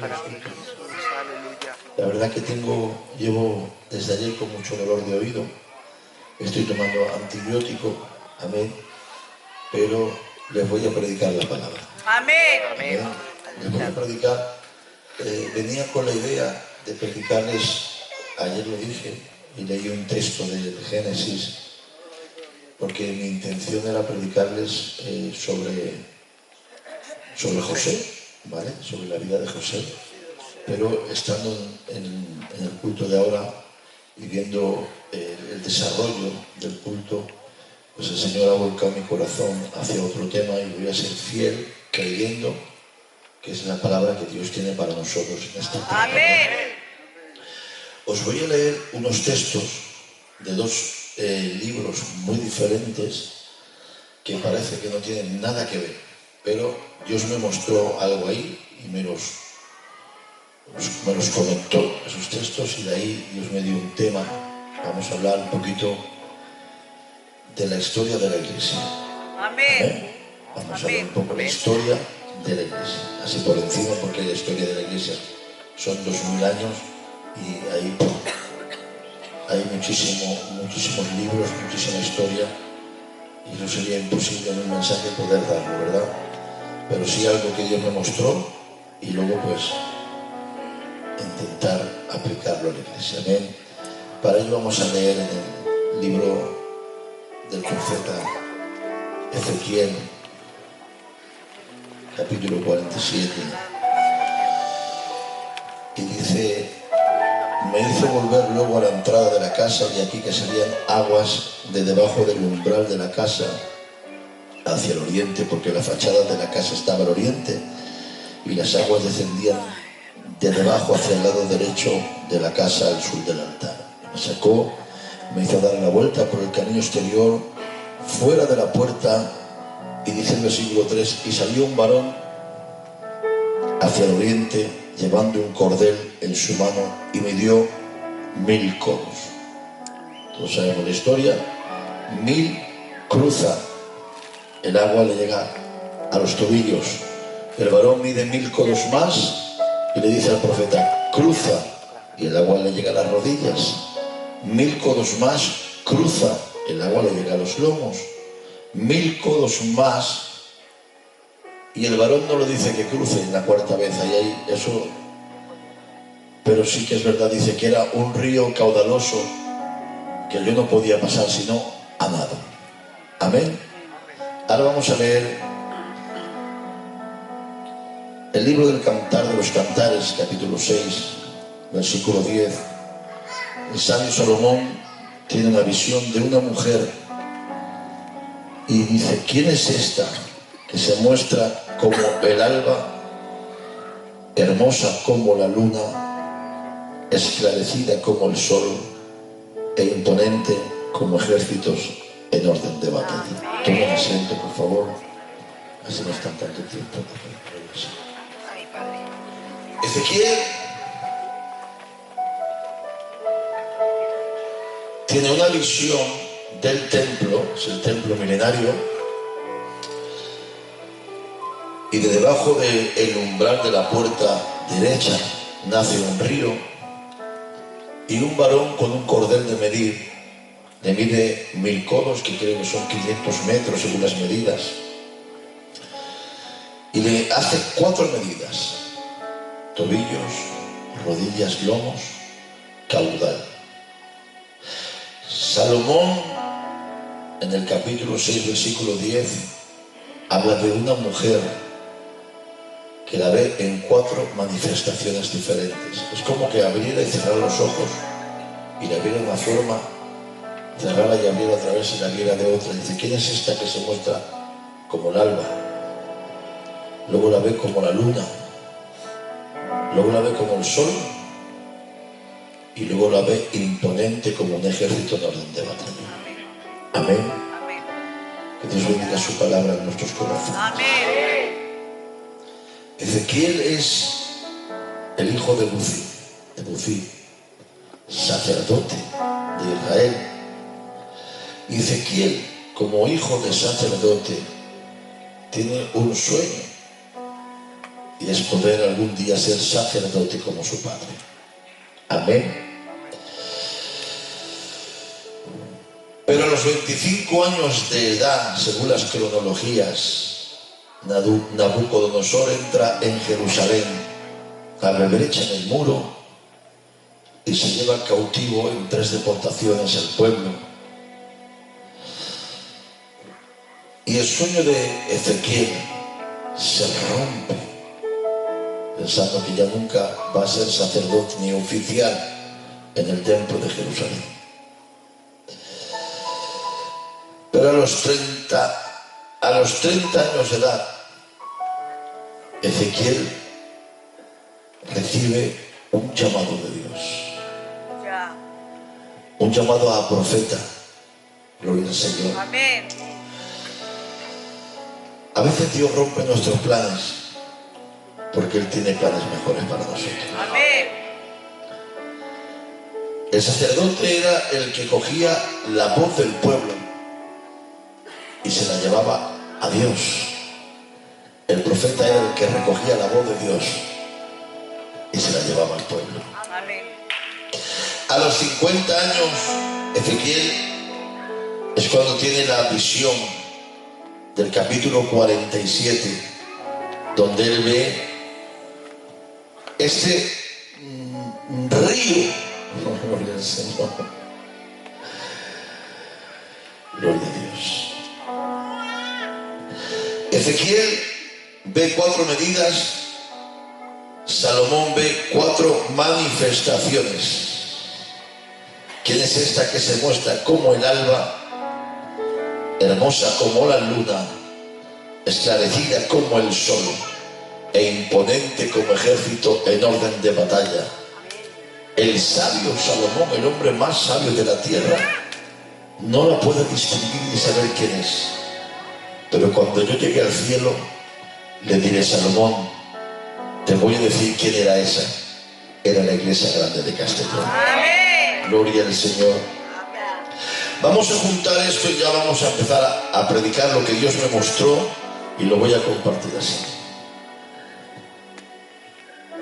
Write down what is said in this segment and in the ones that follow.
para ti, Jesús. Aleluya. La verdad que llevo desde ayer con mucho dolor de oído. Estoy tomando antibiótico, amén, pero les voy a predicar la palabra. Amén. Amén. Les voy a predicar. Venía con la idea de predicarles, ayer lo dije, y leí un texto del Génesis, porque mi intención era predicarles sobre José, ¿vale? Sobre la vida de José. Pero estando en el culto de ahora y viendo el desarrollo del culto, pues el Señor ha volcado mi corazón hacia otro tema y voy a ser fiel creyendo que es la palabra que Dios tiene para nosotros en esta tierra. Amén. Os voy a leer unos textos de dos libros muy diferentes que parece que no tienen nada que ver, pero Dios me mostró algo ahí y me los conectó, esos textos, y de ahí Dios me dio un tema. Vamos a hablar un poquito de la historia de la iglesia. Amén. Vamos a ver un poco la historia de la iglesia, así por encima, porque la historia de la iglesia son 2000 años y hay muchísimos libros, muchísima historia, y no sería imposible en un mensaje poder darlo, ¿verdad? Pero sí algo que Dios me mostró y luego pues intentar aplicarlo a la iglesia. Amén. Para ello vamos a leer en el libro del profeta Ezequiel, capítulo 47, y dice: me hizo volver luego a la entrada de la casa, y aquí que salían aguas de debajo del umbral de la casa hacia el oriente, porque la fachada de la casa estaba al oriente, y las aguas descendían de debajo hacia el lado derecho de la casa al sur del altar. Me sacó, me hizo dar la vuelta por el camino exterior, fuera de la puerta, y dice el versículo 3, y salió un varón hacia el oriente, llevando un cordel en su mano, y midió 1000 codos. Todos sabemos la historia. 1000 cruza, el agua le llega a los tobillos. El varón mide 1000 codos más y le dice al profeta: cruza, y el agua le llega a las rodillas. 1000 codos más, cruza, el agua le llega a los lomos. 1000 codos más, y el varón no lo dice que cruce en la cuarta vez, ahí eso, pero sí que es verdad, dice que era un río caudaloso que yo no podía pasar sino a nado. Amén. Ahora vamos a leer el libro del Cantar de los Cantares, capítulo 6, versículo 10. El sabio Salomón tiene una visión de una mujer y dice: ¿quién es esta que se muestra como el alba, hermosa como la luna, esclarecida como el sol e imponente como ejércitos en orden de batalla? Tomen asiento, por favor, así no están tanto tiempo. Ezequiel tiene una visión del templo, es el templo milenario, y de debajo del umbral de la puerta derecha nace un río, y un varón con un cordel de medir, le mide 1000 codos, que creo que son 500 metros según las medidas, y le hace 4 medidas: tobillos, rodillas, lomos, caudal. Salomón, en el capítulo 6, versículo 10, habla de una mujer que la ve en 4 manifestaciones diferentes. Es como que abriera y cerrara los ojos y la viera de una forma, cerrara y abriera otra vez y la viera de otra. Dice: ¿quién es esta que se muestra como el alba? Luego la ve como la luna, luego la ve como el sol, y luego la ve imponente como un ejército en orden de batalla. Amén. Que Dios bendiga su palabra en nuestros corazones. Amén. Ezequiel es el hijo de Buzi, sacerdote de Israel. Y Ezequiel, como hijo de sacerdote, tiene un sueño. y es poder algún día ser sacerdote como su padre. Amén. Pero a los 25 años de edad, según las cronologías, Nabucodonosor entra en Jerusalén, abre brecha en el muro y se lleva cautivo en 3 deportaciones el pueblo. Y el sueño de Ezequiel se rompe, pensando que ya nunca va a ser sacerdote ni oficial en el templo de Jerusalén. Pero a los 30 años de edad, Ezequiel recibe un llamado de Dios. Un llamado a profeta. Gloria al Señor. Amén. A veces Dios rompe nuestros planes porque Él tiene planes mejores para nosotros. Amén. El sacerdote era el que cogía la voz del pueblo y se la llevaba a Dios. El profeta era el que recogía la voz de Dios y se la llevaba al pueblo. Amén. A los 50 años, Ezequiel es cuando tiene la visión del capítulo 47, donde él ve este río. Gloria al Señor. Gloria a Dios. Ezequiel ve 4 medidas, Salomón ve 4 manifestaciones. ¿Quién es esta que se muestra como el alba, hermosa como la luna, esclarecida como el sol e imponente como ejército en orden de batalla? El sabio Salomón, el hombre más sabio de la tierra, no la puede distinguir ni saber quién es. Pero cuando yo llegue al cielo, le diré: Salomón, te voy a decir quién era esa. Era la iglesia grande de Castellón. Amén. Gloria al Señor. Vamos a juntar esto y ya vamos a empezar a predicar lo que Dios me mostró y lo voy a compartir así.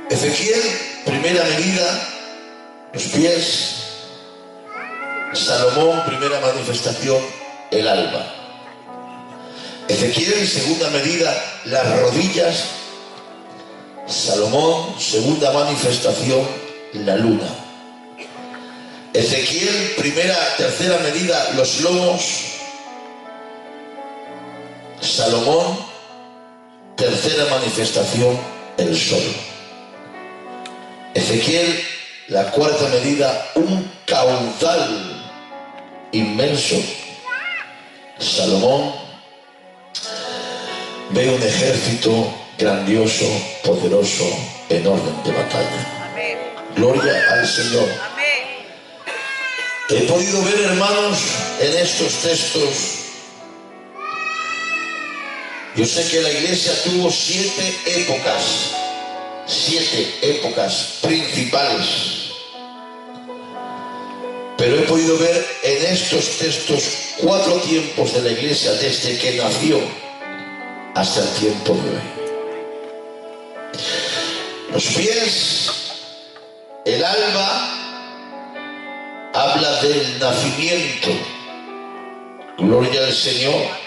Ezequiel, primera medida, los pies. Salomón, primera manifestación, el alba. Ezequiel, segunda medida, las rodillas. Salomón, segunda manifestación, la luna. Ezequiel, tercera medida, los lomos. Salomón, tercera manifestación, el sol. Ezequiel, la cuarta medida, un caudal inmenso. Salomón ve un ejército grandioso, poderoso, en orden de batalla. Amén. Gloria al Señor. Amén. He podido ver, hermanos, en estos textos. Yo sé que la iglesia tuvo 7 épocas principales. Pero he podido ver en estos textos 4 tiempos de la iglesia desde que nació hasta el tiempo de hoy. Los pies, el alba, habla del nacimiento. Gloria al Señor.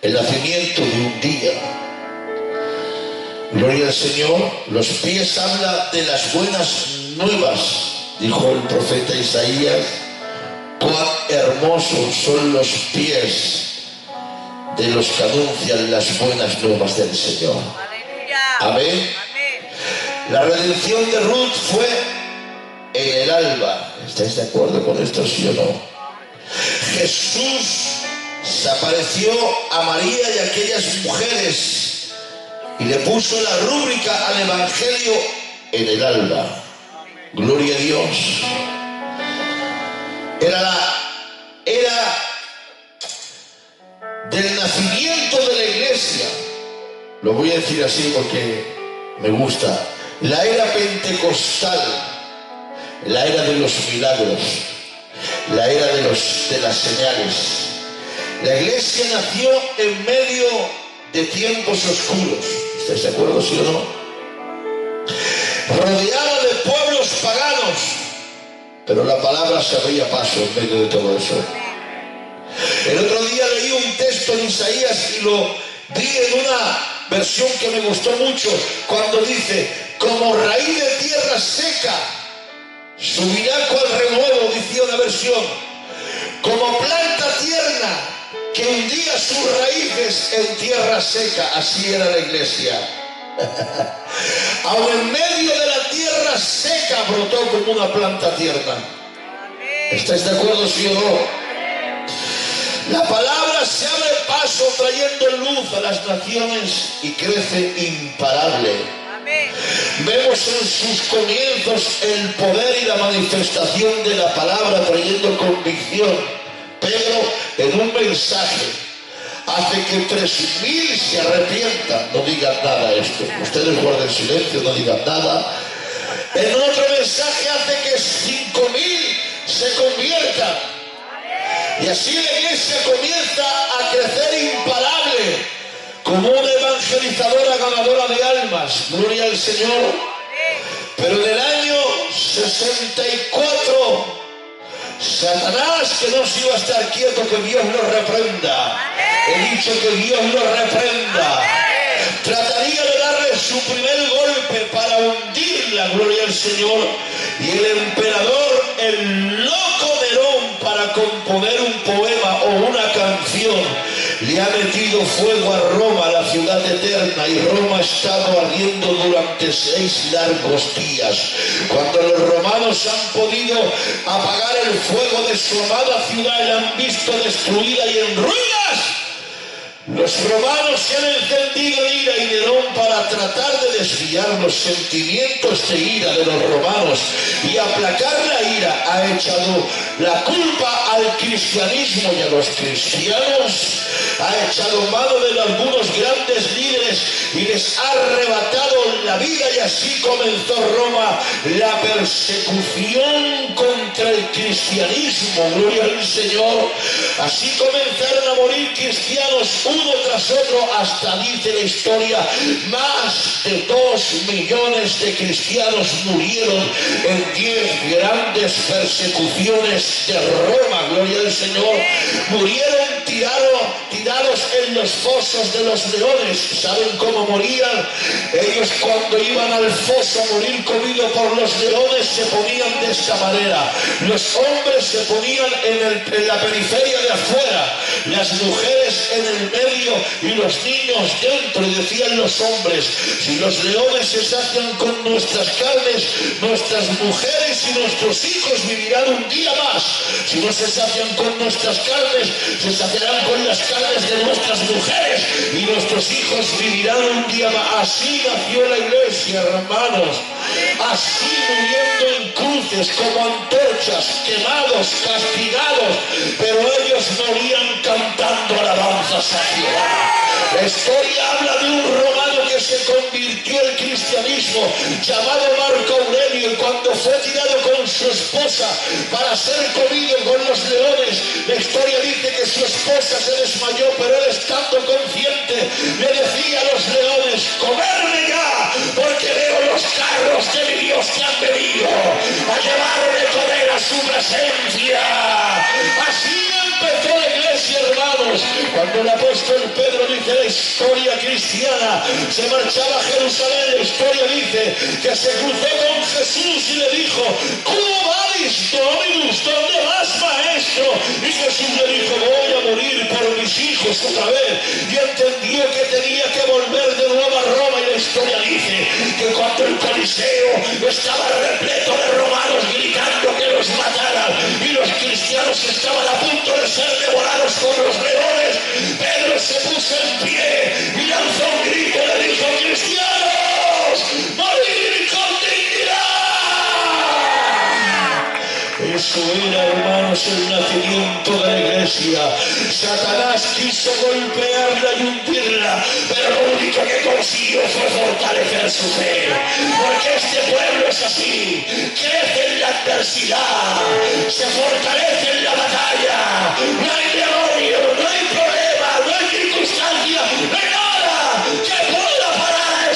El nacimiento de un día. Gloria al Señor. Los pies habla de las buenas nuevas. Dijo el profeta Isaías: cuán hermosos son los pies de los que anuncian las buenas nuevas del Señor. Aleluya. Amén. Amén. La redención de Ruth fue en el alba. ¿Estáis de acuerdo con esto, sí o no? Jesús se apareció a María y a aquellas mujeres y le puso la rúbrica al Evangelio en el alba. Gloria a Dios. Era del nacimiento de la iglesia. Lo voy a decir así porque me gusta. La era pentecostal, la era de los milagros, la era de las señales. La iglesia nació en medio de tiempos oscuros. ¿Estáis de acuerdo, sí o no? Rodeada de pueblos paganos, pero la palabra se abría paso en medio de todo eso. El otro día leí un texto en Isaías y lo vi en una versión que me gustó mucho, cuando dice: como raíz de tierra seca, subirá cual renuevo, decía una versión, como planta tierna que hundía sus raíces en tierra seca. Así era la iglesia. Aún en medio de la tierra seca brotó como una planta tierna. ¿Estáis de acuerdo, sí o no? La palabra se abre paso trayendo luz a las naciones y crece imparable. Vemos en sus comienzos el poder y la manifestación de la palabra trayendo convicción. Pedro, en un mensaje, hace que 3.000 se arrepientan. No digan nada esto. Ustedes guarden silencio, no digan nada. En otro mensaje hace que 5.000 se conviertan. Y así la iglesia comienza a crecer imparable, como una evangelizadora ganadora de almas. Gloria al Señor. Pero en el año 64, Satanás, que no se iba a estar quieto, que Dios lo reprenda. He dicho que Dios lo reprenda. Trataría de darle su primer golpe para hundirla, gloria al Señor. Y el emperador, el loco Nerón, para componer un poema o una canción, le ha metido fuego a Roma, la ciudad eterna, y Roma ha estado ardiendo durante 6 largos días. Cuando los romanos han podido apagar el fuego de su amada ciudad y la han visto destruida y en ruinas, los romanos se han encendido en ira, y Nerón, para tratar de desviar los sentimientos de ira de los romanos y aplacar la ira, ha echado la culpa al cristianismo y a los cristianos. Ha echado mano de algunos grandes líderes y les ha arrebatado la vida, y así comenzó Roma la persecución contra el cristianismo. Gloria al Señor. Así comenzaron a morir cristianos uno tras otro, hasta, dice la historia, más de 2 millones de cristianos murieron en 10 grandes persecuciones de Roma. Gloria al Señor. Murieron tirados en los fosos de los leones. ¿Saben cómo morían? Ellos, cuando iban al foso a morir comido por los leones, se ponían de esta manera. Los hombres se ponían en la periferia de afuera, las mujeres en el medio y los niños dentro. Y decían los hombres: si los leones se sacian con nuestras carnes, nuestras mujeres y nuestros hijos vivirán un día más. Si no se sacian con nuestras carnes, se saciarán con las carnes de nuestras mujeres y nuestros hijos vivirán un día más. Así nació la iglesia, hermanos. Así, muriendo en cruces como antorchas, quemados, castigados, pero ellos morían cantando alabanzas a Jehová. La historia habla de un romano que se convirtió al cristianismo, llamado Marco Aurelio, y cuando fue tirado con su esposa para ser comido con los leones, la historia dice que su esposa se desmayó, pero él, estando consciente, le decía a los leones: comerme ya, porque veo los carros de mi Dios que han venido a llevarme comer a su presencia. Así empezó la iglesia, hermanos. Cuando el apóstol Pedro, dice la historia cristiana, se marchaba a Jerusalén, la historia dice que se cruzó con Jesús y le dijo: ¿cómo vais, Dominus? ¿Dónde vas, maestro? Y Jesús le dijo: voy a morir por mis hijos otra vez. Y entendió que tenía que volver de nuevo a Roma, y la historia dice que cuando el Coliseo estaba repleto de romanos gritando que los mataran y los cristianos estaban a punto de ser devorados por los leones, Pedro se puso en pie y lanzó un grito y le dijo: cristianos, morir con dignidad. Eso era, hermanos, el nacimiento de la iglesia. Satanás quiso golpearla y hundirla, pero lo único que consiguió fue fortalecer su fe. Porque este pueblo es así: crece en la adversidad, se fortalece en la batalla. No hay demonio, no hay problema, no hay circunstancia, no hay nada que pueda parar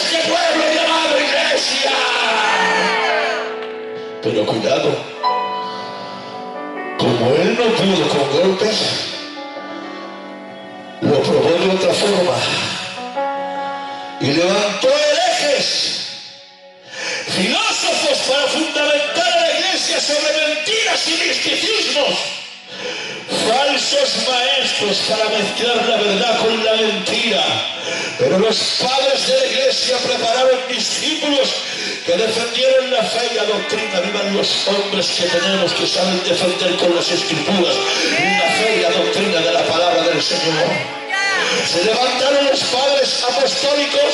Pero cuidado, como él no pudo con golpes, lo probó de otra forma y levantó herejes, filósofos para fundamentar a la iglesia sobre mentiras y misticismos, falsos maestros para mezclar la verdad con la mentira. Pero los padres de la iglesia prepararon discípulos que defendieron la fe y la doctrina. Vivan los hombres que tenemos, que saben defender con las escrituras la fe y la doctrina de la palabra del Señor. Se levantaron los padres apostólicos,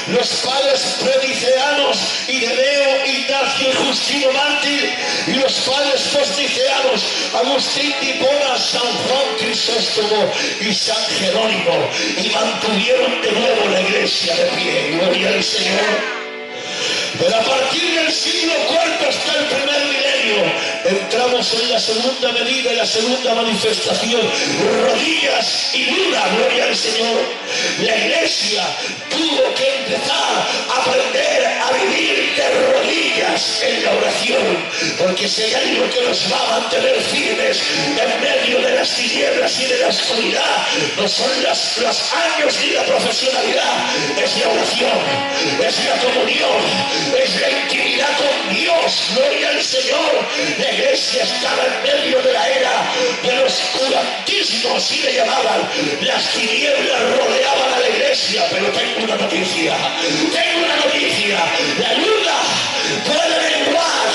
los padres preniceanos, Ireneo, Ignacio y Justino Mártir, y los padres postniceanos, Agustín de Hipona, San Juan Crisóstomo y San Jerónimo, y mantuvieron de nuevo la iglesia de pie. Gloria al Señor. Pero a partir del siglo IV hasta el primer milenio, entramos en la segunda medida y la segunda manifestación, rodillas y luna, gloria al Señor. La iglesia tuvo que empezar a aprender a vivir de rodillas en la oración, porque si hay algo que nos va a mantener firmes en medio de las tinieblas y de la oscuridad, no son los años ni la profesionalidad, es la oración, es la comunión, es la intimidad con Dios. Gloria al Señor. La iglesia estaba en medio de la era del oscurantismo, así le llamaban. Las tinieblas rodeaban a la iglesia. Pero tengo una noticia, la luna puede menguar,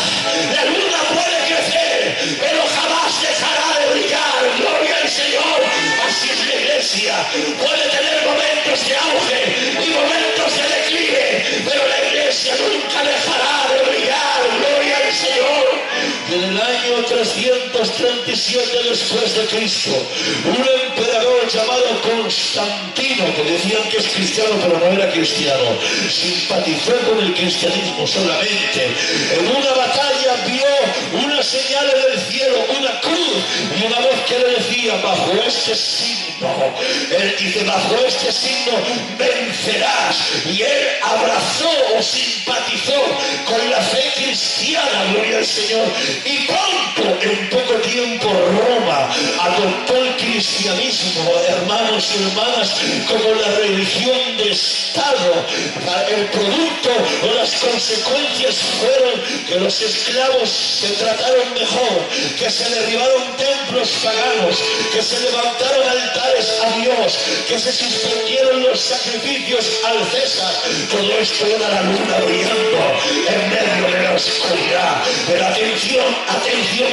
la luna puede crecer, pero jamás dejará de brillar. Gloria al Señor. Así es la iglesia, puede tener momentos de auge y momentos de declive, pero la iglesia nunca dejará de brillar. Gloria al Señor. Y en el año 337 después de Cristo, un emperador llamado Constantino, que decían que es cristiano pero no era cristiano, simpatizó con el cristianismo solamente. En una batalla vio una señal en el cielo, una cruz y una voz que le decía: bajo este signo, él dice, bajo este signo vencerás. Y él abrazó o simpatizó con la fe cristiana, gloria al Señor. Y pronto, en poco tiempo, Roma adoptó el cristianismo, hermanos y hermanas, como la religión de Estado. El producto o las consecuencias fueron que los esclavos se trataron mejor, que se derribaron templos paganos, que se levantaron altares a Dios, que se suspendieron los sacrificios al César. Todo esto era la luna brillando en medio de la oscuridad. Pero atención,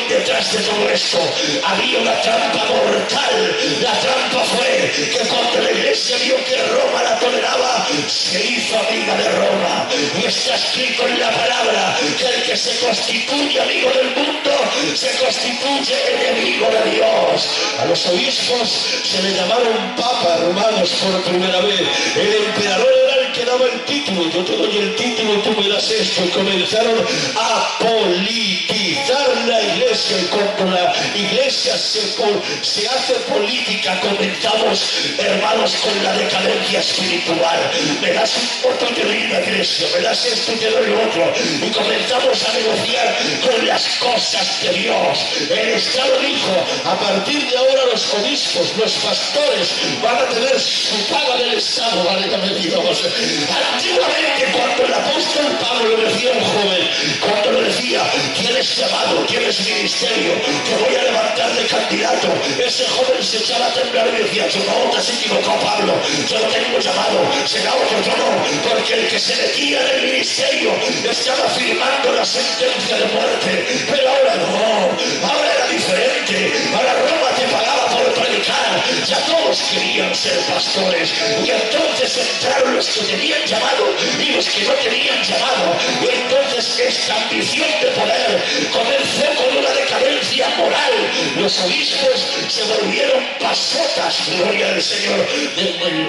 detrás de todo esto había una trampa mortal. La trampa fue que cuando la iglesia vio que Roma la toleraba, se hizo amiga de Roma. Y está escrito en la palabra que el que se constituye amigo del mundo se constituye enemigo de Dios. A los obispos se le llamaron papa, hermanos, por primera vez. El emperador era el que daba el título. Yo te doy el título, tú me das esto. Y comenzaron a politizar la iglesia. Y cuando la iglesia se hace política, comenzamos, hermanos, con la decadencia espiritual. Me das un voto y te doy una iglesia, me das esto y te doy lo otro. Y comenzamos a negociar con las cosas de Dios. El Estado dijo: a partir de ahora los obispos, los pastores van a tener su paga del Estado. Válgame Dios. Antiguamente, cuando el apóstol Pablo le decía a un joven, cuando le decía: tienes llamado, tienes ministerio, te voy a levantar de candidato, ese joven se echaba a temblar y decía: yo no, te has equivocado, Pablo, yo no tengo llamado, será otro, yo no, porque el que se metía en el ministerio estaba firmando la sentencia de muerte. Pero ahora no, ahora era diferente. Ahora Roma te pagaba por predicar, ya todos querían ser pastores. Y entonces entraron los que tenían llamado y los que no tenían llamado. Y entonces esta ambición de poder comenzó con una decadencia moral. Los obispos se volvieron pasotas. Gloria al Señor.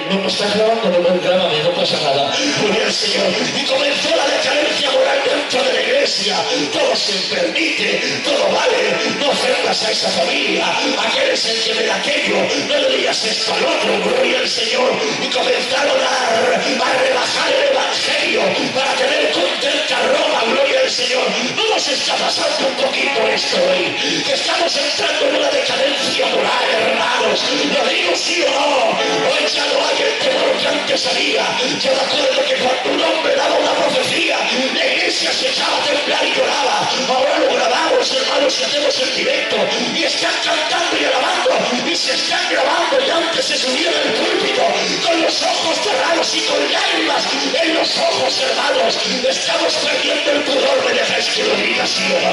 No me estás grabando, no me grábame, no pasa nada. Gloria al Señor. Y comenzó la decadencia moral dentro de la iglesia. Todo se permite, todo vale. No ofendas a esa familia, aquel es el que me da aquello, no le digas esto al otro. Gloria al Señor. Y comenzaron a rebajar el evangelio para tener contenta a Roma. Gloria al Señor. No nos está pasando un poquito esto hoy, que estamos entrando en una decadencia moral, hermanos. Lo digo sí o no. Hoy ya no hay el temor que antes había. Yo recuerdo que cuando un hombre daba una profecía, la iglesia se echaba a temblar y lloraba. Ahora lo grabamos, hermanos, y hacemos en directo, y están cantando y alabando, y se están grabando, y antes se subían al púlpito con los ojos cerrados y con lágrimas en los ojos, hermanos. Estamos perdiendo el pudor. ¿Me dejáis que lo diga sí o no?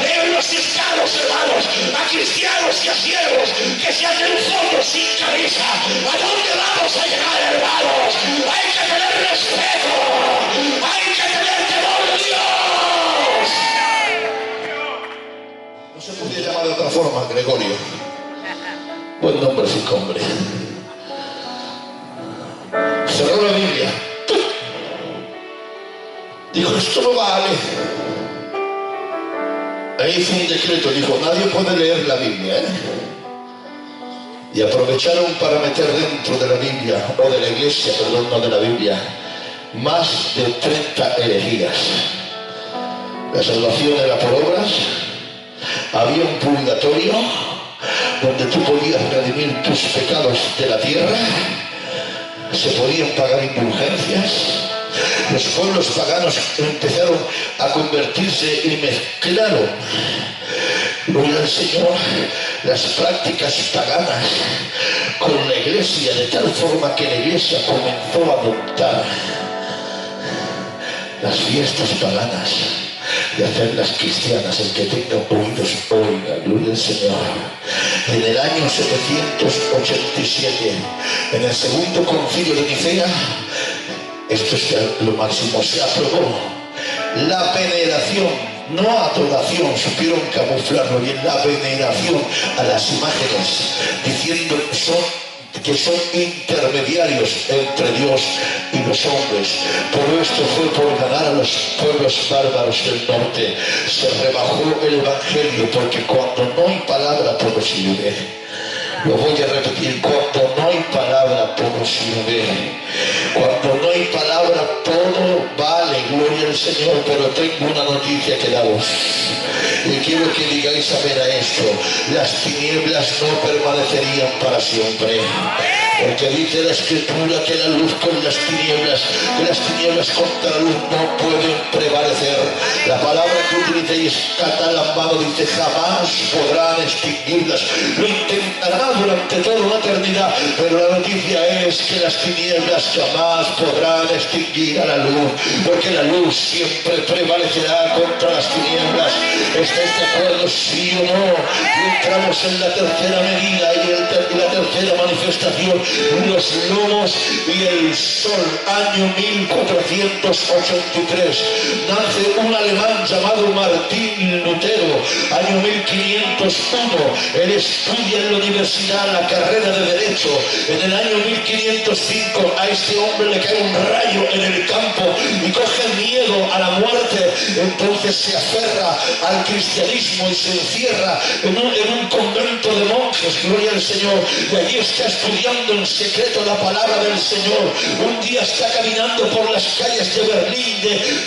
En los estados, hermanos, a cristianos y a siervos que se hacen fotos sin cabeza. ¿A dónde vamos a llegar, hermanos? Hay que tener respeto, hay que tener temor de Dios. No se podía llamar de otra forma, Gregorio. Buen nombre, sin hombre. Cerró la Biblia. Dijo, esto no vale. Ahí hizo un decreto, dijo, nadie puede leer la Biblia, Y aprovecharon para meter dentro de la Biblia, o de la iglesia, perdón, no de la Biblia, más de 30 herejías. La salvación era por obras, había un purgatorio donde tú podías redimir tus pecados de la tierra, se podían pagar indulgencias. Los pueblos paganos empezaron a convertirse y mezclaron, gloria al Señor, las prácticas paganas con la iglesia, de tal forma que la iglesia comenzó a adoptar las fiestas paganas y hacerlas cristianas. El que tenga oídos oiga, gloria al Señor. En el año 787, en el segundo concilio de Nicea, esto es lo máximo, se aprobó la veneración, no adoración, supieron camuflarlo bien, la veneración a las imágenes, diciendo que son intermediarios entre Dios y los hombres. Todo esto fue por ganar a los pueblos bárbaros del norte. Se rebajó el evangelio, porque cuando no hay palabra todo sirve. Lo voy a repetir, cuando no hay palabra todo sirve. Cuando no hay palabra todo vale, gloria al Señor. Pero tengo una noticia que daros, y quiero que digáis amén a esto. Las tinieblas no permanecerían para siempre, porque dice la Escritura que la luz con las tinieblas, que las tinieblas contra la luz no pueden prevalecer. La palabra que utilicéis, catalambado, dice jamás podrán extinguirlas. Lo intentará durante toda una eternidad, pero la noticia es que las tinieblas jamás podrán extinguir a la luz, porque la luz siempre prevalecerá contra las tinieblas. ¿Estáis de acuerdo, sí o no? Y entramos en la tercera medida y la tercera manifestación, los lomos y el sol. Año 1483 nace un alemán llamado Martín Lutero. Año 1501 él estudia en la universidad la carrera de Derecho. En el año 1505 a este hombre le cae un rayo en el campo y coge miedo a la muerte. Entonces se aferra al cristianismo y se encierra en un convento de monjes, gloria al Señor, y allí está estudiando en secreto la palabra del Señor. Un día está caminando por las calles de Berlín,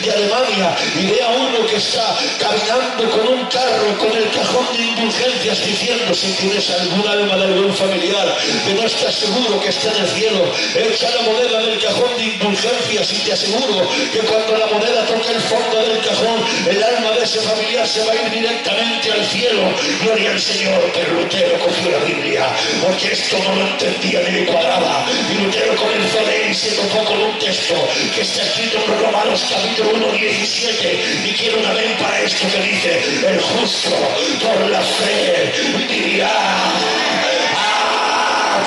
de Alemania, y ve a uno que está caminando con un carro, con el cajón de indulgencias, diciendo: si tienes algún alma de algún familiar que no está seguro que está en el cielo, echa la moneda del cajón de indulgencias, y te aseguro que cuando la moneda toque el fondo del cajón, el alma de ese familiar se va a ir directamente al cielo. Gloria al Señor. Pero Lutero cogió la Biblia, porque esto no lo entendía ni le cuadraba, y Lutero comenzó a leer y se topó con un texto que está escrito en Romanos capítulo 1:17, y quiero un amén para esto que dice: el justo por la fe vivirá.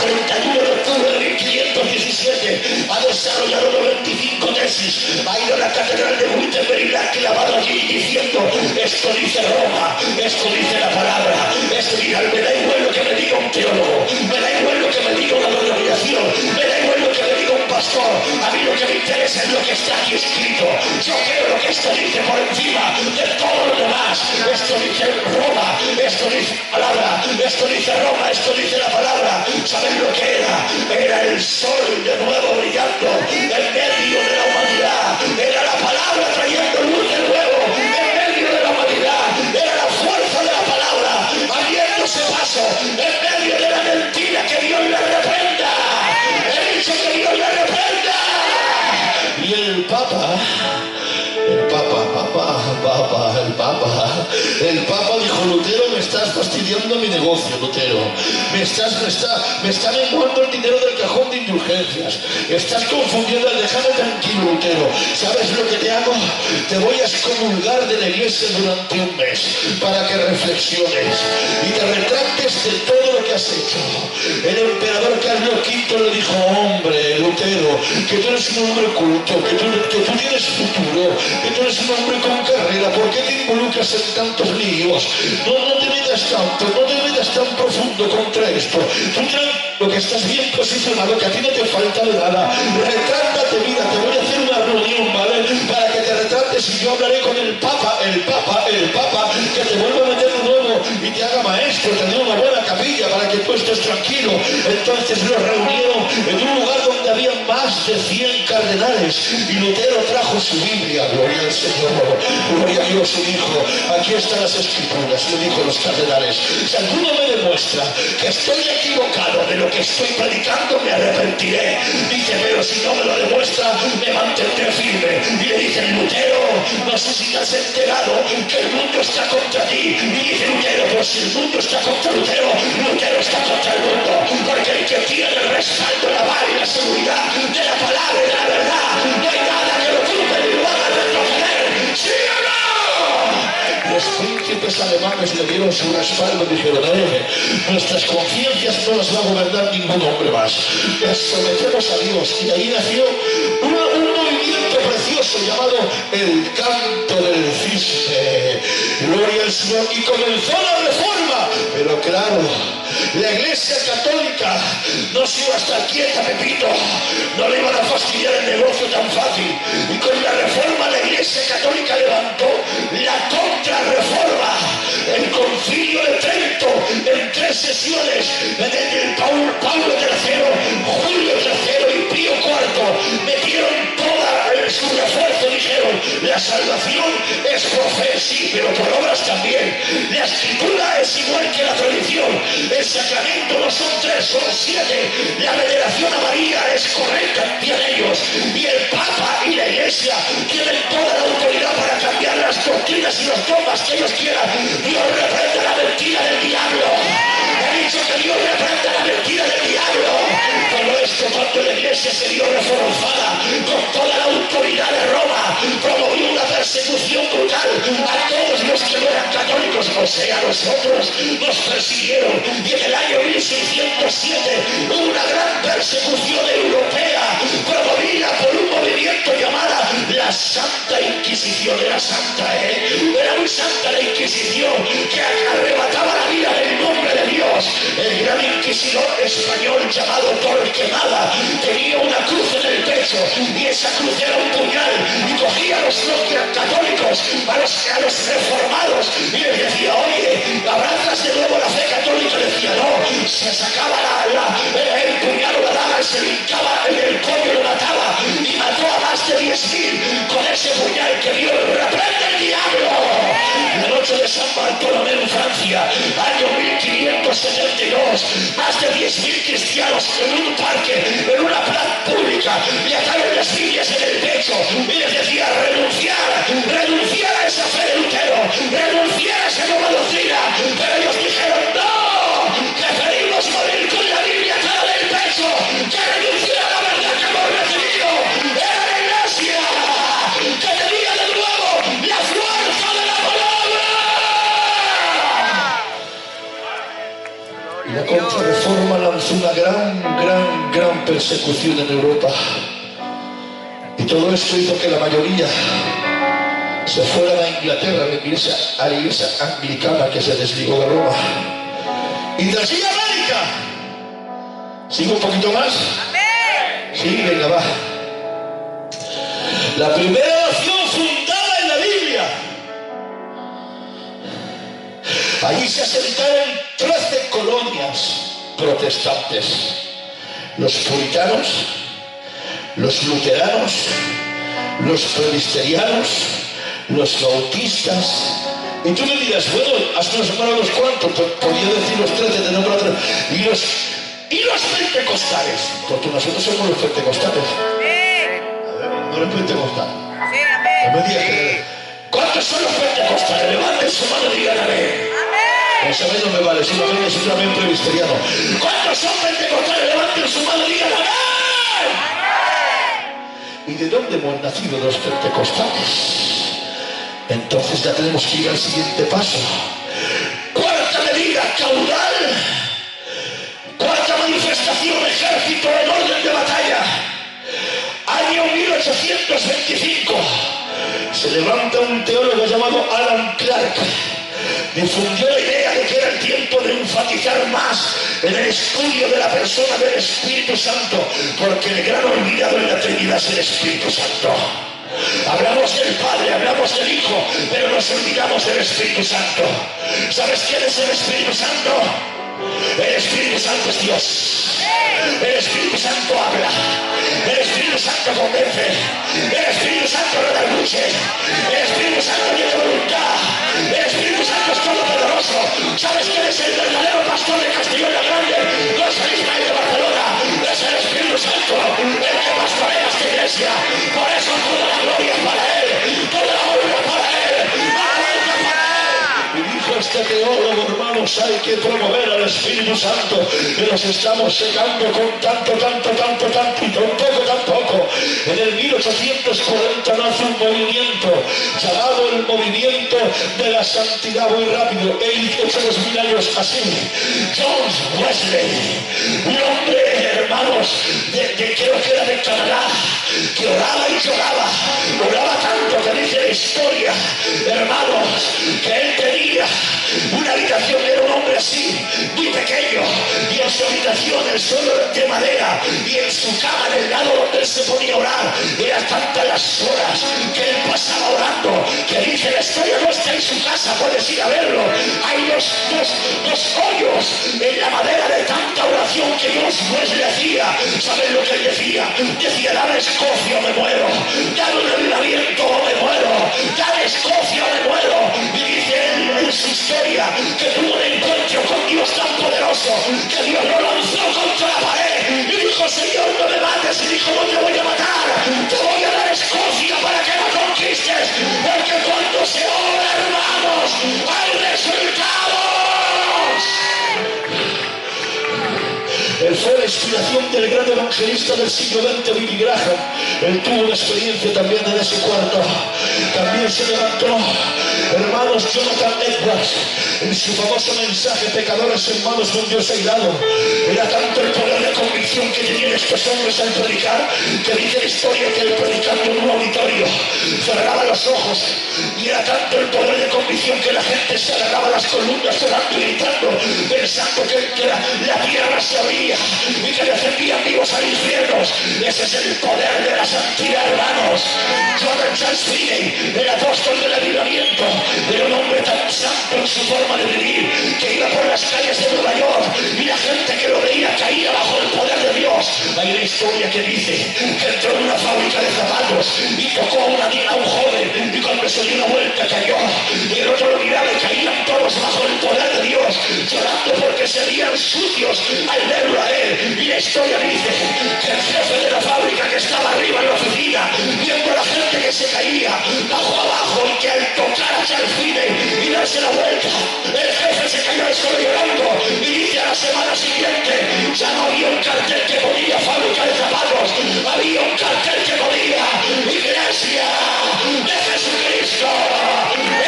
31 de octubre de 1517 ha desarrollado 95 tesis, ha ido a la catedral de Wittenberg y la ha clavado allí diciendo: esto dice Roma, esto dice la palabra. Esto dirá, me da igual lo que me diga un teólogo, me da igual lo que me diga una denominación, me da igual lo que me diga un pastor, a mí lo que me interesa es lo que está aquí escrito. Yo creo lo que esto dice por encima de todo lo demás. Esto dice Roma, esto dice palabra, esto dice Roma, esto dice la palabra. ¿Saben lo que era? Era el sol de nuevo brillando en medio de la humanidad. Era la palabra trayendo luz de nuevo en medio de la humanidad. El Papa dijo: Lutero, me estás fastidiando mi negocio, Lutero. Me está menguando el dinero del cajón de indulgencias. Estás confundiendo, déjame tranquilo, Lutero. ¿Sabes lo que te hago? Te voy a excomulgar de la iglesia durante un mes para que reflexiones y te retractes de todo lo que has hecho. El emperador Carlos V le dijo: hombre, Lutero, que tú eres un hombre culto, que tú tienes futuro, que tú eres un hombre con carrera, ¿por qué te involucras en tantos líos? No te metas tanto, no te metas tan profundo contra esto. Tú tranquilo, que estás bien posicionado, que a ti no te falta de nada. Retráctate, mira, te voy a hacer una reunión, ¿vale? Para que te retrates y yo hablaré con el Papa, que te vuelva a meter de nuevo y te haga maestro, te dé una buena capilla para que tú estés tranquilo. Entonces los reunieron en un lugar donde había más de 100 cardenales y Lutero trajo su Biblia. Gloria al Señor, gloria a Dios. Y dijo: aquí están las escrituras. Le dijo a los cardenales: si alguno me demuestra que estoy equivocado de lo que estoy predicando, me arrepentiré. Dice: pero si no me lo demuestra, me mantendré firme. Y le dicen: Lutero, no sé si te has enterado que el mundo está contra ti. Y dice Lutero: pues si el mundo está contra Lutero, Lutero está contra el mundo, porque el que tiene el respaldo, la aval y la seguridad de la palabra y de la verdad, no hay nada que lo tumbe ni lo haga retroceder. ¿Sí o no? Los príncipes alemanes le dieron su respaldo y dijeron: nuestras conciencias no las va a gobernar ningún hombre más. Les sometemos a Dios. Y ahí nació un movimiento precioso llamado el canto del cisne. Gloria al Señor. Y comenzó la reforma. Pero claro, la iglesia católica no se iba a estar quieta, Pepito. No le iban a fastidiar el negocio tan fácil. Y con la reforma la iglesia católica levantó la contrarreforma. El concilio de Trento, en 3 sesiones, el Pablo III, Julio III y Pío IV metieron toda su refuerzo. Dijeron: la salvación es por fe, sí, pero por obras también. La escritura es igual que la tradición. El sacramento no son 3, son 7. La veneración a María es correcta, tienen ellos. Y el Papa y la Iglesia tienen toda la autoridad para cambiar las doctrinas y los dogmas que ellos quieran. Dios reprenda la mentira del diablo. He dicho que Dios reprenda la mentira del diablo. Todo esto, cuando la Iglesia se vio reforzada con toda la autoridad de Roma, promovió una persecución brutal a todos los que no eran católicos. O sea, nosotros nos persiguieron. Y en el año 1607 hubo una gran persecución europea promovida por un movimiento llamado la Santa Inquisición. Era santa, era muy santa la Inquisición, que arrebataba la vida del nombre de Dios. El gran inquisidor español llamado Torquemada tenía una cruz en el pecho, y esa cruz era un puñal, y cogía a los no católicos, a los reformados, y les decía: oye, abrazas de nuevo la fe católica. Le decía: no. Se sacaba el puñal o la daga y se brincaba en el cuello y lo mataba, y mató a más de 10.000 con ese puñal. Que Dios reprende el diablo. La noche de San Bartolomé en Francia, año 1572, más de 10.000 cristianos en un parque, en una plaza pública, le ataron las Biblias en el pecho y les decía: renunciar a esa fe de Lutero, renunciar a esa nueva doctrina. Pero ellos dijeron: no, preferimos morir con la Biblia atada del pecho que renunciar a la verdad que hemos recibido. Era la Iglesia que tenía de nuevo la fuerza de la palabra. Y la contrarreforma lanzó una gran persecución en Europa. Y todo esto hizo que la mayoría se fueran a Inglaterra, a la iglesia anglicana, que se desligó de Roma. Y de allí a América. ¿Sigo un poquito más? Sí, venga, va. La primera nación fundada en la Biblia. Allí se asentaron 13 colonias protestantes: los puritanos, los luteranos, los presbiterianos, los bautistas. Y tú me dirás: bueno, has nombrado los cuantos, podría decir los 13, te nombro 13. Y los pentecostales, porque nosotros somos los pentecostales. A ver, no eres pentecostal. Sí, amén. No me digas que... ¿Cuántos ¿Cuántos son los pentecostales? Levanten su mano y digan amén. Esa vez no me vale, solamente es un amén presbiteriano. ¿Cuántos son pentecostales? Levanten su mano y digan amén. ¿Y de dónde hemos nacido los pentecostales? Entonces ya tenemos que ir al siguiente paso. Cuarta medida, caudal. Cuarta manifestación, ejército en orden de batalla. Año 1825. Se levanta un teólogo llamado Alan Clark. Difundió la idea de que era el tiempo de enfatizar más en el estudio de la persona del Espíritu Santo, porque el gran olvidado en la Trinidad es el Espíritu Santo. Hablamos del Padre, hablamos del Hijo, pero nos olvidamos del Espíritu Santo. ¿Sabes quién es el Espíritu Santo? El Espíritu Santo es Dios. El Espíritu Santo habla. El Espíritu Santo convence. El Espíritu Santo redarguye. El Espíritu Santo tiene voluntad. El Espíritu Santo es todopoderoso. ¿Sabes quién es el verdadero pastor de Castellón la Grande? No es el Ismael de Barcelona. Es el Espíritu Santo el que pastorea esta iglesia. Por eso toda la gloria es para Él. Toda la honra para Él. ¡Aleluya para Él! Y dijo este teólogo, hermanos, hay que promover al Espíritu Santo, que nos estamos secando con tanto, y tan poco. En el 1840 nace un movimiento llamado el movimiento de la santidad, muy rápido, hecho los 1000 años así. John Wesley, un hombre, hermanos, creo que era de Canadá, que oraba y oraba tanto que dice la historia, hermanos, que él tenía una habitación, era un hombre así, muy pequeño, y en su habitación el suelo de madera, y en su cama, en el lado donde él se ponía a orar, eran tantas las horas que él pasaba orando, que dice la historia, no está en su casa, puedes ir a verlo, hay dos hoyos en la madera de tanta oración que Dios pues le hacía. ¿Sabes lo que él decía? Decía, dame Escocia o me muero, dame un avivamiento o me muero, dame Escocia o me muero. Y dice él en su historia que tuvo un encuentro con Dios tan poderoso que Dios lo lanzó contra la pared y dijo, Señor, no me mates. Y dijo, no te voy a matar, te voy a dar Escocia para que la conquistes, porque cuando se ora, hermanos, hay resultados. Él fue la inspiración del gran evangelista del siglo XX, Billy Graham. Él tuvo una experiencia también en ese cuarto. También se levantó, hermanos, Jonathan Edwards, en su famoso mensaje, Pecadores en manos de un Dios airado. Era tanto el poder de convicción que tenían estos hombres al predicar, que dice la historia que él, predicando en un auditorio, cerraba los ojos, y era tanto el poder de convicción que la gente se agarraba a las columnas orando y gritando, pensando que la tierra se abría y que descendían vivos al infierno. Ese es el poder de la santidad, hermanos. Jordan Charles Finney, el apóstol del avivamiento, era un hombre tan santo en su forma de vivir que iba por las calles de Nueva York y la gente que lo veía caía bajo el poder de Dios. Hay una historia que dice que entró en una fábrica de zapatos y tocó a un joven, y cuando se dio una vuelta cayó, y el otro lo miraba y caían todos bajo el poder de Dios, llorando porque se veían sucios al verlo a él. Y la historia dice que el jefe de la fábrica, que estaba arriba en la oficina viendo a la gente que se caía, bajó abajo, y que al tocar a Charles Finney y darse la vuelta, el jefe se cayó al suelo llorando. Y dice, a la semana siguiente ya no había un cartel que ponía fábrica de zapatos, había un cartel que ponía Iglesia de Jesucristo.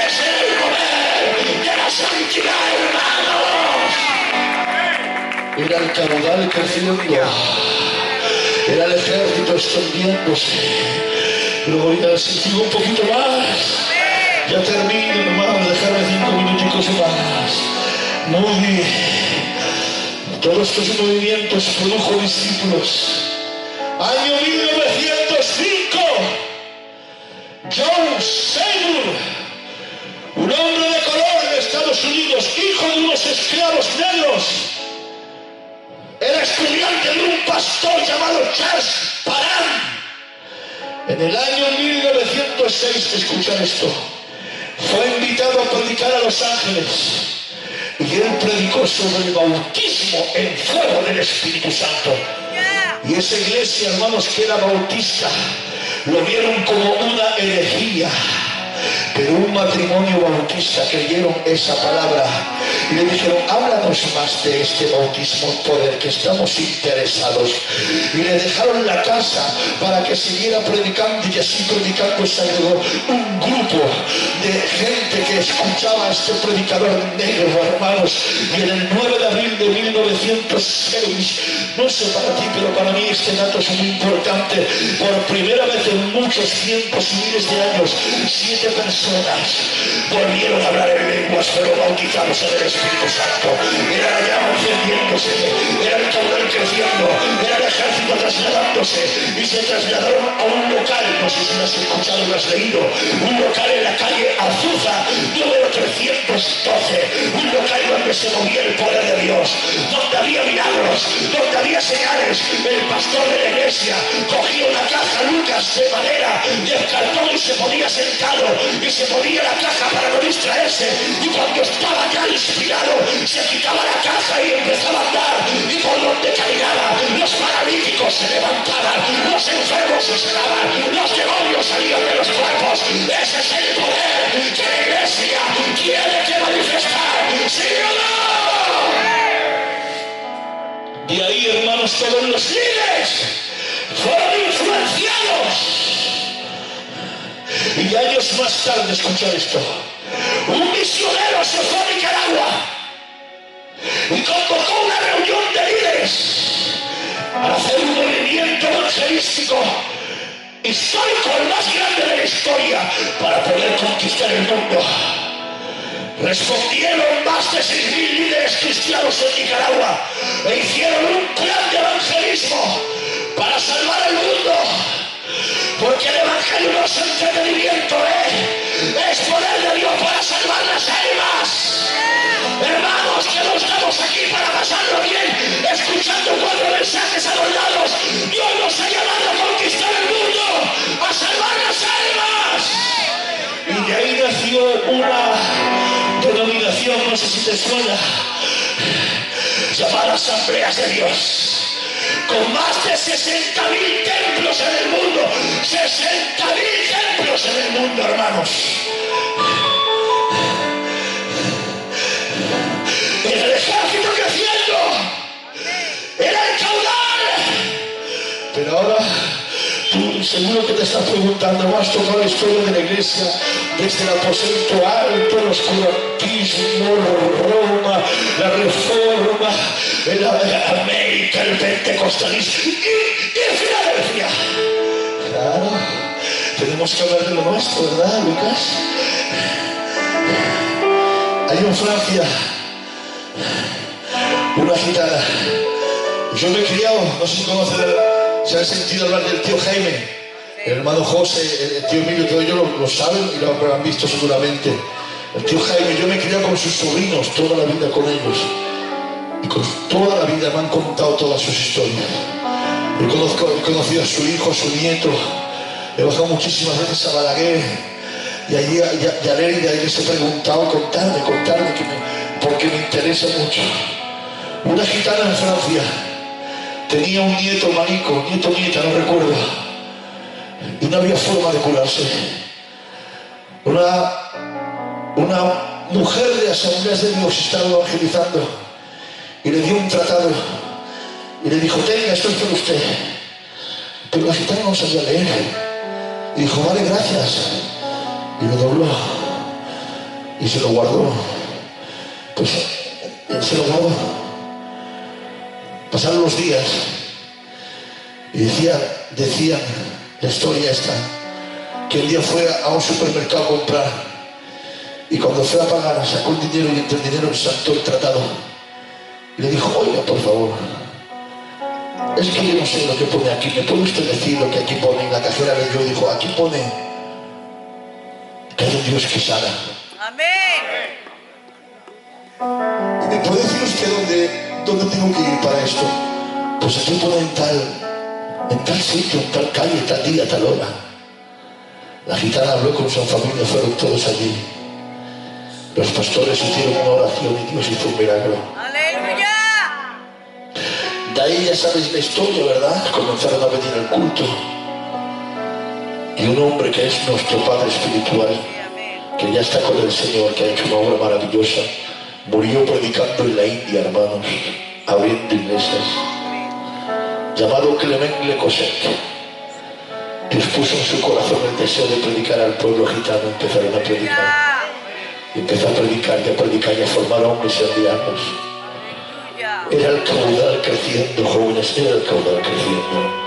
Es el poder de la santidad, hermanos. Era el caudal creciendo, era el ejército extendiéndose. Gloria, si sigo un poquito más, ya termino, hermano, dejarme 5 minuticos más. Muy bien. Todos estos movimientos produjo discípulos. Año 1905, John Seymour, un hombre de color de Estados Unidos, hijo de unos esclavos negros, era estudiante de un pastor llamado Charles Parham. En el año 1906, escuchad esto, fue invitado a predicar a Los Ángeles. Y él predicó sobre el bautismo en fuego del Espíritu Santo. Y esa iglesia, hermanos, que era bautista, lo vieron como una herejía. Pero un matrimonio bautista creyeron esa palabra y le dijeron, háblanos más de este bautismo en poder, que estamos interesados. Y le dejaron la casa para que siguiera predicando, y así predicando se agregó un grupo de gente que escuchaba a este predicador negro, hermanos. Y en el 9 de abril de 1906, no sé para ti, pero para mí este dato es muy importante. Por primera vez en muchos cientos y miles de años, 7 personas volvieron a hablar en lenguas, pero bautizados en el Espíritu Santo. Era la llama encendiéndose, era el caudal creciendo, era el ejército trasladándose, y se trasladaron a un local, no sé si lo has escuchado o lo has leído, un local en la calle Azusa, número 312, un local donde se movía el poder de Dios, donde había milagros, donde había señales. El pastor de la iglesia cogía una caja, Lucas, de madera, de cartón, y se ponía sentado y se ponía la caja para no distraerse, y cuando estaba ya inspirado se quitaba la caja y empezaba a andar, y por donde caminaba los paralíticos se levantaban, los enfermos se sanaban, los demonios salían de los cuerpos. Ese es el poder que la iglesia tiene que manifestar, ¿sí o no? De ahí, hermanos, todos los líderes fueron influenciados. Y años más tarde, escuchad esto, un misionero se fue a Nicaragua y convocó una reunión de líderes para hacer un movimiento evangelístico histórico, el más grande de la historia, para poder conquistar el mundo. Respondieron más de 6.000 líderes cristianos en Nicaragua e hicieron un plan de evangelismo para salvar el mundo. Porque el evangelio no es entretenimiento, es poder de Dios para salvar las almas. Hermanos, que no estamos aquí para pasarlo bien escuchando 4 mensajes a los lados. Dios nos ha llamado a conquistar el mundo, a salvar las almas. Y de ahí nació una denominación, no sé si te suena, llamada Asambleas de Dios, con más de 60.000 templos en el mundo. 60.000 templos en el mundo, hermanos. Era el ejército creciendo, era el caudal. Pero ahora tú seguro que te estás preguntando, vas a tocar la historia de la iglesia desde el aposento alto, el oscurantismo, Roma, la reforma, la América, el pentecostalismo y Filadelfia. Claro, tenemos que hablar de lo nuestro, ¿verdad, Lucas? Hay en Francia una gitana. Yo me he criado, no sé si conocen, se han sentido hablar del tío Jaime, el hermano José, el tío Emilio, todos ellos lo saben y lo habrán visto seguramente. El tío Jaime, yo me he criado con sus sobrinos toda la vida con ellos, y con toda la vida me han contado todas sus historias. He conocido a su hijo, a su nieto, he bajado muchísimas veces a Balaguer y allí a Lérida, y les he preguntado, contarme, porque me interesa mucho. Una gitana en Francia tenía un nieto manico, nieto o nieta, no recuerdo, y no había forma de curarse. Una mujer de Asambleas de Dios estaba evangelizando y le dio un tratado y le dijo, tenga, esto es por usted. Pero la gitana no sabía leer y dijo, vale, gracias, y lo dobló y se lo guardó. Pues él se lo guardó. Pasaron los días y decían la historia esta, que el día fue a un supermercado a comprar, y cuando fue a pagar sacó el dinero y entre el dinero saltó el tratado y le dijo, oiga, por favor, es que yo no sé lo que pone aquí, ¿me puede usted decir lo que aquí pone? Y la cajera le dio y dijo, aquí pone que hay un Dios que sana. Amén. ¿Y me puede decir usted dónde tengo que ir para esto? Pues aquí pone en tal sitio, en tal calle, tal día, tal hora. La gitana habló con su familia, fueron todos allí. Los pastores hicieron una oración y Dios hizo un milagro. Aleluya. De ahí ya sabéis la historia, ¿verdad? Comenzaron a venir al culto. Y un hombre que es nuestro Padre espiritual que ya está con el Señor, que ha hecho una obra maravillosa. Murió predicando en la India, hermanos, abriendo iglesias, llamado Clement Le Cosset. Dios puso en su corazón el deseo de predicar al pueblo gitano. Empezaron a predicar. Y empezó a predicar y a formar hombres y ancianos. Era el caudal creciendo, jóvenes, era el caudal creciendo.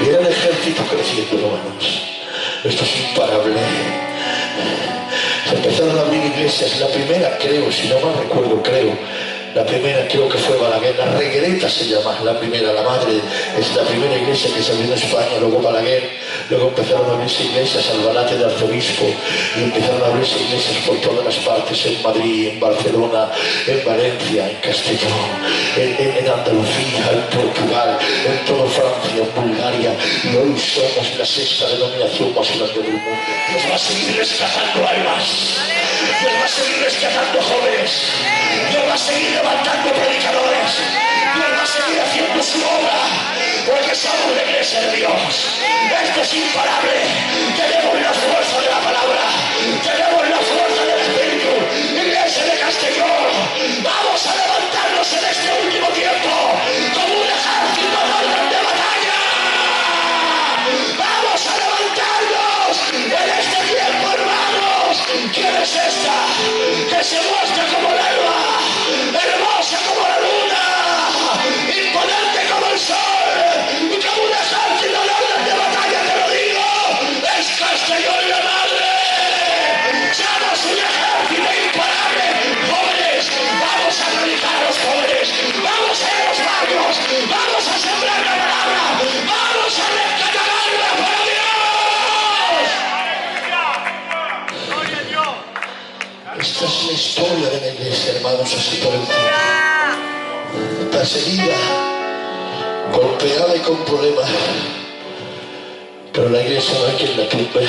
Y era el ejército creciendo, hermanos. Esto es imparable. Se empezaron a abrir iglesias. La primera, creo, si no mal recuerdo, la primera creo que fue Balaguer, la Reguereta se llama, la primera, la madre, es la primera iglesia que se abrió en España, luego Balaguer, luego empezaron a abrirse iglesias, Albalate de arzobispo, y empezaron a abrirse iglesias por todas las partes, en Madrid, en Barcelona, en Valencia, en Castellón, en Andalucía, en Portugal, en toda Francia, en Bulgaria, y hoy somos la sexta denominación más grande del mundo. Dios va a seguir rescatando almas, Dios va a seguir rescatando jóvenes, Dios va a seguir levantando predicadores, Dios va a seguir haciendo su obra, porque somos la iglesia de Dios. Esto es imparable. Tenemos la fuerza de la palabra, tenemos la fuerza del Espíritu. Iglesia de Castellón, vamos a levantarnos en este último tiempo como un ejército de orden de batalla. Vamos a levantarnos en este tiempo, hermanos. ¿Quién es esta que se muestra como el alba, hermosa como la luna, imponente como el sol, y como un ejército de orden de batalla? Te lo digo, es Castellón la madre. Somos un ejército imparable. Jóvenes, vamos a predicar a los jóvenes, vamos a ir a los barrios, vamos a sembrar la palabra, vamos a rescatar almas para Dios. Esta es la historia de la iglesia, hermanos, así por el tiempo. Perseguida, golpeada y con problemas, pero la iglesia no hay quien la tumbe,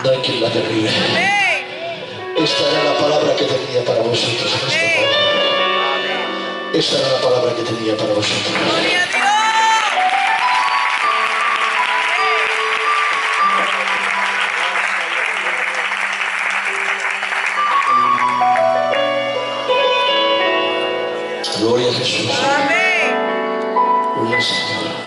no hay quien la derribe. Esta era la palabra que tenía para vosotros en esta tarde. Esta era la palabra que tenía para vosotros. Gloria a Jesús. Amén. Gloria al Señor.